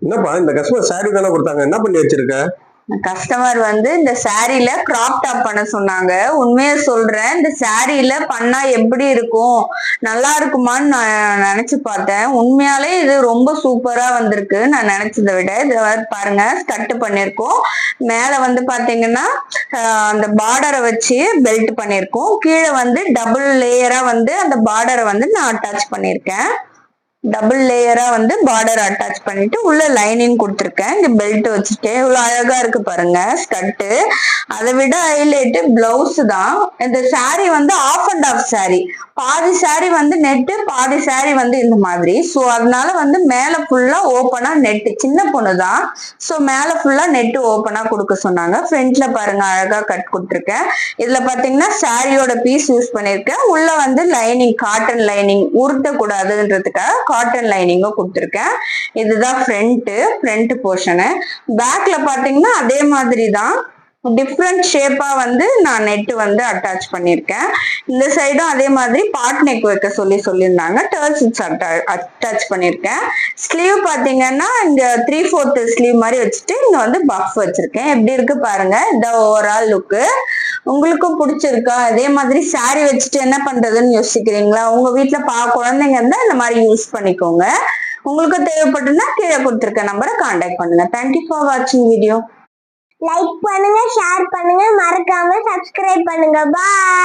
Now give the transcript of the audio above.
என்னப்பா இந்த customer sorry தானே கொடுத்தாங்க, என்ன பண்ணி வச்சிருக்க? கஸ்டமர் வந்து இந்த சாரியில கிராப் டாப் பண்ண சொன்னாங்க. உண்மையா சொல்றேன், இந்த சாரியில பண்ணா எப்படி இருக்கும், நல்லா இருக்குமான்னு நான் நினைச்சு பார்த்தேன். உண்மையாலே இது ரொம்ப சூப்பரா வந்திருக்கு. நான் நினைச்சதை விட இதை பாருங்க, ஸ்கட் பண்ணிருக்கோம். மேல வந்து பாத்தீங்கன்னா அந்த பார்டரை வச்சு பெல்ட் பண்ணிருக்கோம். கீழே வந்து டபுள் லேயரா வந்து அந்த பார்டரை வந்து நான் அட்டாச் பண்ணிருக்கேன். டபுள் லேயரா வந்து பார்டர் அட்டாச் பண்ணிட்டு உள்ள லைனிங் கொடுத்துருக்கேன். இங்க பெல்ட் வச்சுட்டேன். இவ்வளவு அழகா இருக்கு பாருங்க ஸ்கர்ட். அதை விட ஹைலைட் பிளவுஸ் தான். இந்த சாரி வந்து ஆஃப் அண்ட் ஆஃப் சாரி, பாதி சாரி வந்து நெட்டு, பாதி சாரி வந்து இந்த மாதிரி. ஸோ அதனால வந்து மேல ஃபுல்லா ஓப்பனா நெட்டு. சின்ன பொண்ணு தான், ஸோ மேல ஃபுல்லா நெட்டு ஓப்பனா கொடுக்க சொன்னாங்க. ஃப்ரண்ட்ல பாருங்க அழகா கட் கொடுத்துருக்கேன். இதுல பாத்தீங்கன்னா சாரியோட பீஸ் யூஸ் பண்ணிருக்கேன். உள்ள வந்து லைனிங், காட்டன் லைனிங் உருட்டக்கூடாதுன்றதுக்காக காட்டன் லைனிங்கும் கொடுத்துருக்கேன். இதுதான் ஃப்ரண்ட் போர்ஷனு. பேக்ல பாத்தீங்கன்னா அதே மாதிரி தான், டிஃப்ரெண்ட் ஷேப்பா வந்து நான் நெட் வந்து அட்டாச் பண்ணிருக்கேன். இந்த சைடும் அதே மாதிரி பாட் நெக் வைக்க சொல்லியிருந்தாங்க. டர்ல்ஸ் அட்டாச் பண்ணிருக்கேன். ஸ்லீவ் பாத்தீங்கன்னா இங்க 3/4 ஸ்லீவ் மாதிரி வச்சுட்டு இங்க வந்து பஃப் வச்சிருக்கேன். எப்படி இருக்கு பாருங்க. இந்த ஓவரால் லுக்கு உங்களுக்கும் பிடிச்சிருக்கா? அதே மாதிரி சாரி வச்சுட்டு என்ன பண்றதுன்னு யோசிக்கிறீங்களா? உங்க வீட்டுல குழந்தைங்க இருந்தா இந்த மாதிரி யூஸ் பண்ணிக்கோங்க. உங்களுக்கு தேவைப்பட்டுன்னா கீழே கொடுத்துருக்க நம்பரை கான்டாக்ட் பண்ணுங்க. தேங்க்யூ ஃபார் வாட்சிங் வீடியோ. லைக் பண்ணுங்க, ஷேர் பண்ணுங்க, மறக்காம சப்ஸ்கிரைப் பண்ணுங்க. பாய்.